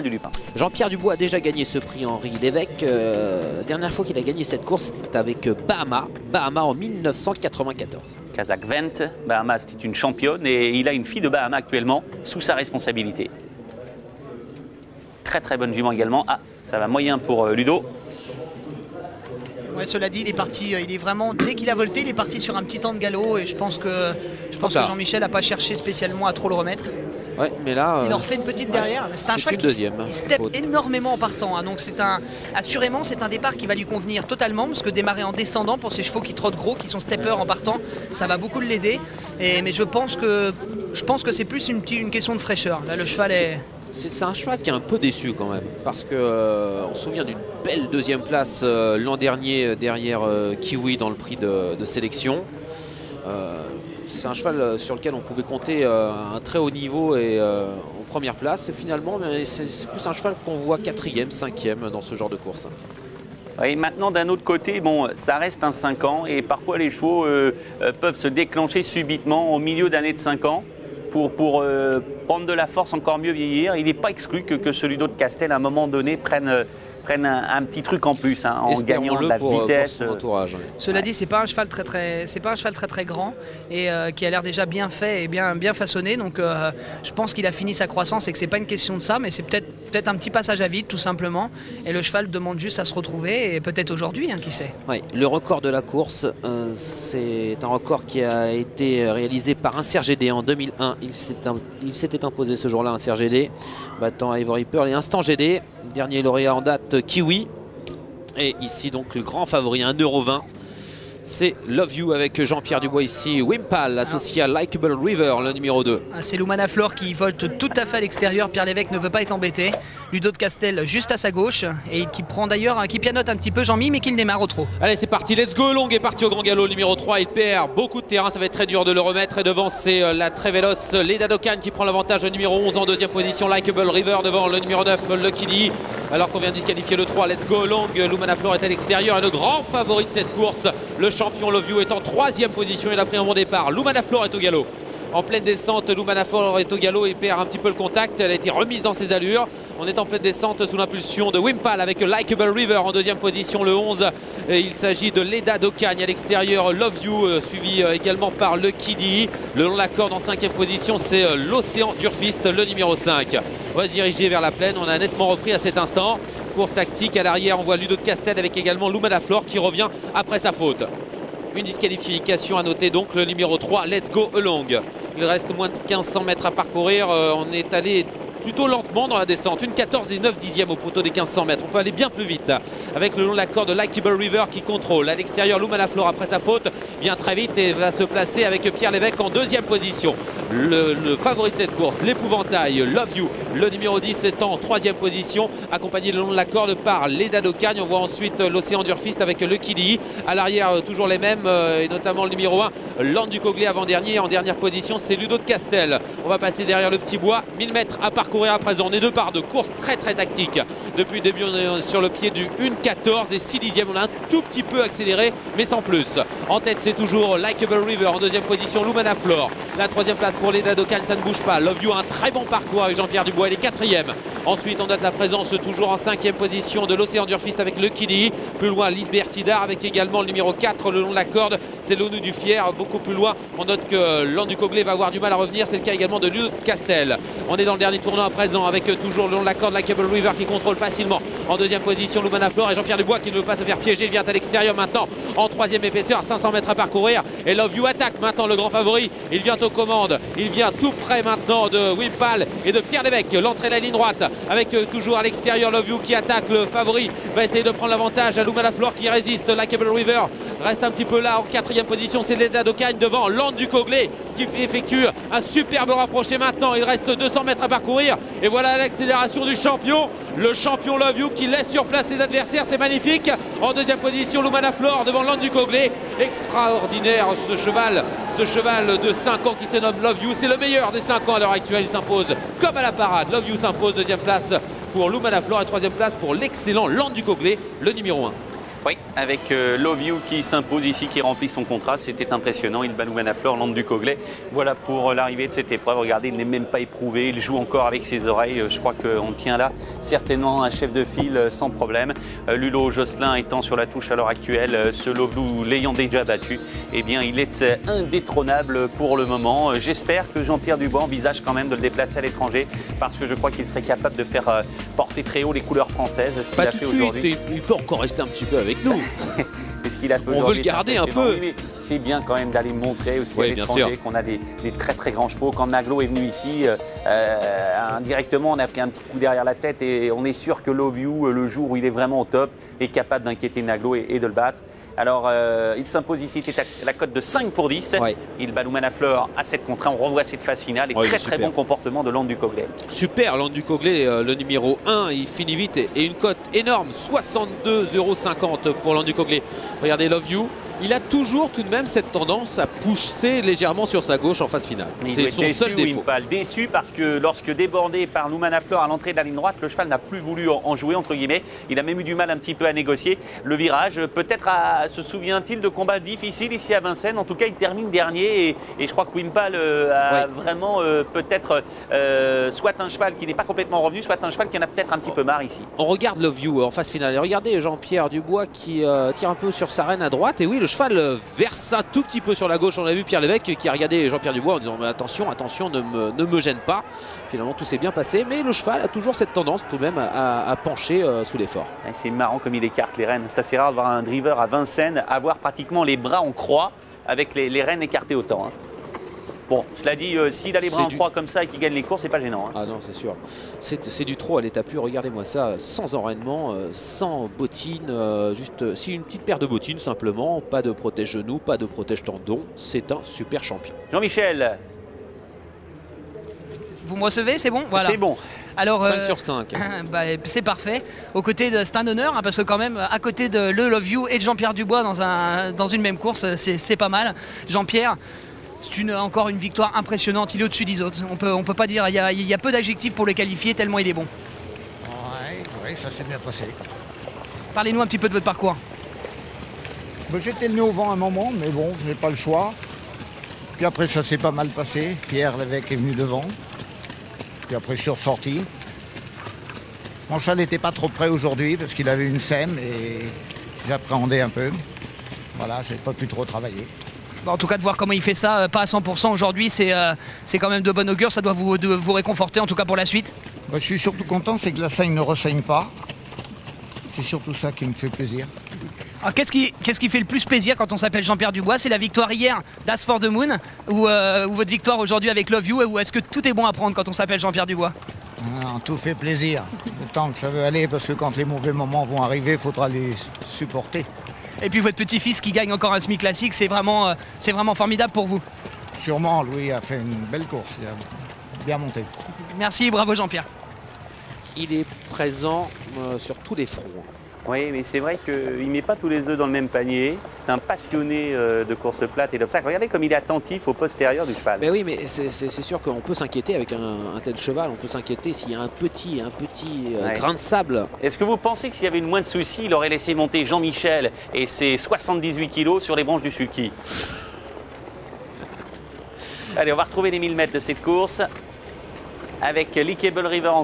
du Lupin. Jean-Pierre Dubois a déjà gagné ce prix Henri Lévesque. Dernière fois qu'il a gagné cette course, c'était avec Bahama en 1994. Kazakh Vent, Bahama, c'était une championne et il a une fille de Bahama actuellement sous sa responsabilité. Très très bonne jument également. Ah, ça va moyen pour Ludo. Ouais, cela dit, il est parti, il est vraiment, dès qu'il a volté, il est parti sur un petit temps de galop et je pense que Jean-Michel n'a pas cherché spécialement à trop le remettre. Ouais, mais là, il en refait une petite derrière. C'est un cheval qui step énormément en partant. Hein, donc assurément, c'est un départ qui va lui convenir totalement parce que démarrer en descendant pour ces chevaux qui trottent gros, qui sont steppers en partant, ça va beaucoup l'aider. Mais je pense que c'est plus une question de fraîcheur. Là, le cheval est... C'est un cheval qui est un peu déçu quand même, parce que on se souvient d'une belle deuxième place l'an dernier derrière Kiwi dans le prix de sélection. C'est un cheval sur lequel on pouvait compter un très haut niveau et en première place. Et finalement, c'est plus un cheval qu'on voit 4e, 5e dans ce genre de course. Et maintenant, d'un autre côté, bon, ça reste un 5 ans et parfois les chevaux peuvent se déclencher subitement au milieu d'années de 5 ans. Pour prendre de la force, encore mieux vieillir. Il n'est pas exclu que ce Ludo de Castel, à un moment donné, prenne un petit truc en plus, hein, en gagnant de la vitesse. Pour son entourage. Cela dit, c'est pas un cheval très grand et qui a l'air déjà bien fait et bien façonné. Donc je pense qu'il a fini sa croissance et que c'est pas une question de ça, mais c'est peut-être un petit passage à vide tout simplement. Et le cheval demande juste à se retrouver et peut-être aujourd'hui, hein, qui sait. Ouais, le record de la course, c'est un record qui a été réalisé par un CRGD en 2001. Il s'était imposé ce jour-là un CRGD, battant Ivory Pearl et Instant GD. Dernier lauréat en date, Kiwi. Et ici donc le grand favori, 1,20 €. C'est Love You avec Jean-Pierre Dubois ici. Wimpal associé à Likeable River, le numéro 2. C'est Lumana Flor qui volte tout à fait à l'extérieur. Pierre Lévesque ne veut pas être embêté. Ludo de Castel juste à sa gauche et qui prend d'ailleurs, qui pianote un petit peu Jean-Mi, mais qui le démarre au trot. Allez, c'est parti. Let's Go Long est parti au grand galop. Le numéro 3, il perd beaucoup de terrain. Ça va être très dur de le remettre. Et devant, c'est la très véloce Leda Dokan qui prend l'avantage. Le numéro 11 en deuxième position. Likeable River devant le numéro 9, Lucky D. Alors qu'on vient de disqualifier le 3, Let's Go Long. Lumana Flor est à l'extérieur. Et le grand favori de cette course, le champion Love You, est en troisième position. Il a pris un bon départ. Lumana Flor est au galop. En pleine descente, Lumana Flor est au galop et perd un petit peu le contact. Elle a été remise dans ses allures. On est en pleine descente sous l'impulsion de Wimpal avec Likeable River en deuxième position, le 11. Et il s'agit de Leda Dokagne à l'extérieur, Love You suivi également par le Kiddy. Le long de la corde en cinquième position, c'est l'Océan Durfist, le numéro 5. On va se diriger vers la plaine. On a nettement repris à cet instant. Course tactique à l'arrière, on voit Ludo de Castel avec également Lumana Flor qui revient après sa faute. Une disqualification à noter donc, le numéro 3, Let's Go Along. Il reste moins de 1500 mètres à parcourir. On est allé plutôt lentement dans la descente. Une 14 et 9 dixièmes au poteau des 1500 mètres. On peut aller bien plus vite avec le long de la corde de Likeable River qui contrôle. À l'extérieur, Lumana Flor après sa faute vient très vite et va se placer avec Pierre Lévesque en deuxième position. Le favori de cette course, l'épouvantail Love You, le numéro 10 est en troisième position, accompagné le long de la corde par Leda Dokagne. On voit ensuite l'Océan Durfist avec le Kiddy. À l'arrière, toujours les mêmes, et notamment le numéro 1, Land du Coglé avant-dernier. En dernière position, c'est Ludo de Castel. On va passer derrière le petit bois. 1000 mètres à parcourir à présent. On est deux parts de course très tactique. Depuis le début, on est sur le pied du 1,14 et 6 dixièmes. On a un tout petit peu accéléré, mais sans plus. En tête, c'est toujours Likeable River. En deuxième position, Lumana Flor. La troisième place pour Leda Dokagne, ça ne bouge pas. Love You a un très bon parcours avec Jean-Pierre Dubois. Elle est quatrième. Ensuite, on note la présence toujours en cinquième position de l'Océan Durfist avec le Kiddy. Plus loin, Libertidar avec également le numéro 4 le long de la corde. C'est l'ONU du Fier. Beaucoup plus loin, on note que Land du Coglé va avoir du mal à revenir. C'est le cas également de Ludo de Castel. On est dans le dernier tournant à présent avec toujours le long de la corde Likeable River qui contrôle facilement. En deuxième position, Lumana Flor et Jean-Pierre Dubois qui ne veut pas se faire piéger. Il vient à l'extérieur maintenant en troisième épaisseur, 500 mètres à parcourir. Et Love You attaque maintenant le grand favori. Il vient aux commandes. Il vient tout près maintenant de Wimpal et de Pierre Lévesque. L'entrée de la ligne droite avec toujours à l'extérieur Love You qui attaque. Le favori va essayer de prendre l'avantage à Lumana Flor qui résiste. Likeable River reste un petit peu là en quatrième position. C'est Leda Dokagne devant Land du Coglé qui effectue un superbe rapproché maintenant. Il reste 200 mètres à parcourir. Et voilà l'accélération du champion. Le champion Love You qui laisse sur place ses adversaires. C'est magnifique. En deuxième position, Lumana Flor devant Land du Coglé. Extraordinaire ce cheval de 5 ans qui se nomme Love You. C'est le meilleur des 5 ans à l'heure actuelle. Il s'impose comme à la parade. Love You s'impose. Deuxième place pour Lumana Flor et troisième place pour l'excellent Land du Coglé, le numéro 1. Oui, avec Love You qui s'impose ici, qui remplit son contrat. C'était impressionnant. Il bat Louvain-la-Fleur, Land du Coglay. Voilà pour l'arrivée de cette épreuve. Regardez, il n'est même pas éprouvé. Il joue encore avec ses oreilles. Je crois qu'on tient là certainement un chef de file sans problème. Lulo Josselin étant sur la touche à l'heure actuelle, ce Love You l'ayant déjà battu, eh bien, il est indétrônable pour le moment. J'espère que Jean-Pierre Dubois envisage quand même de le déplacer à l'étranger parce que je crois qu'il serait capable de faire porter très haut les couleurs françaises. Ce qu'il a fait aujourd'hui. Il peut encore rester un petit peu avec nous. C'est ce qu'il a fait on veut le garder un peu. Oui, c'est bien quand même d'aller montrer aussi à l'étranger qu'on a des très très grands chevaux. Quand Maglo est venu ici, indirectement on a pris un petit coup derrière la tête et on est sûr que Love You, le jour où il est vraiment au top, est capable d'inquiéter Naglo et de le battre. Alors il s'impose ici, c'était à la cote de 5 pour 10. Ouais. Il bat Louvain-la-Fleur à 7 contre 1. On revoit cette phase finale et très bon comportement de Land du Coglay. Super, Land du Coglay, le numéro 1, il finit vite et une cote énorme, 62,50 € pour Land du Coglay. Regardez Love You. Il a toujours tout de même cette tendance à pousser légèrement sur sa gauche en phase finale. C'est son seul défaut. Déçu parce que lorsque débordé par Louvain-la-Fleur à l'entrée de la ligne droite, le cheval n'a plus voulu en jouer entre guillemets. Il a même eu du mal un petit peu à négocier le virage. Peut-être se souvient-il de combats difficiles ici à Vincennes. En tout cas, il termine dernier et je crois que Wimpal a vraiment peut-être soit un cheval qui n'est pas complètement revenu, soit un cheval qui en a peut-être un petit peu marre ici. On regarde Love You en phase finale. Et regardez Jean-Pierre Dubois qui tire un peu sur sa reine à droite. Et oui, le cheval verse un tout petit peu sur la gauche. On a vu Pierre Lévesque qui a regardé Jean-Pierre Dubois en disant mais attention, ne me gêne pas. Finalement tout s'est bien passé, mais le cheval a toujours cette tendance tout de même à pencher sous l'effort. C'est marrant comme il écarte les rênes. C'est assez rare de voir un driver à Vincennes avoir pratiquement les bras en croix avec les rênes écartées autant. Bon, cela dit, s'il a les bras en croix comme ça et qu'il gagne les courses, c'est pas gênant. Ah non, c'est sûr. C'est du trop à l'état pur. Regardez-moi ça, sans enraînement, sans bottines, juste une petite paire de bottines simplement, pas de protège-genou, pas de protège-tendon. C'est un super champion. Jean-Michel. Vous me recevez, c'est bon? Voilà. C'est bon. Alors, 5 sur 5. C'est parfait. C'est un honneur, parce que quand même, à côté de le Love You et de Jean-Pierre Dubois dans une même course, c'est pas mal. Jean-Pierre, c'est encore une victoire impressionnante. Il est au-dessus des autres. On peut pas dire. Il y a peu d'adjectifs pour le qualifier tellement il est bon. Oui, ça s'est bien passé. Parlez-nous un petit peu de votre parcours. J'étais le nez au vent un moment, mais bon, j'ai pas le choix. Puis après, ça s'est pas mal passé. Pierre Lévesque est venu devant. Puis après, je suis ressorti. Mon cheval n'était pas trop prêt aujourd'hui parce qu'il avait une sème et j'appréhendais un peu. Voilà, j'ai pas pu trop travailler. Bon, en tout cas, de voir comment il fait ça, pas à 100% aujourd'hui, c'est quand même de bon augure. Ça doit vous réconforter, en tout cas pour la suite. Je suis surtout content, c'est que la saigne ne ressaigne pas. C'est surtout ça qui me fait plaisir. Alors, qu'est-ce qui fait le plus plaisir quand on s'appelle Jean-Pierre Dubois? C'est la victoire hier d'As for the Moon ou votre victoire aujourd'hui avec Love You? Ou est-ce que tout est bon à prendre quand on s'appelle Jean-Pierre Dubois? Non, tout fait plaisir. Le temps que ça veut aller, parce que quand les mauvais moments vont arriver, il faudra les supporter. Et puis votre petit-fils qui gagne encore un semi classique, c'est vraiment formidable pour vous. Sûrement, Louis a fait une belle course, il a bien monté. Merci, bravo Jean-Pierre. Il est présent sur tous les fronts. Oui, mais c'est vrai qu'il ne met pas tous les œufs dans le même panier. C'est un passionné de course plate et d'obstacles. Regardez comme il est attentif au postérieur du cheval. Mais oui, mais c'est sûr qu'on peut s'inquiéter avec un tel cheval. On peut s'inquiéter s'il y a un petit grain de sable. Est-ce que vous pensez que s'il y avait une moins de soucis, il aurait laissé monter Jean-Michel et ses 78 kilos sur les branches du sulky? Allez, on va retrouver les 1000 mètres de cette course avec Likable River en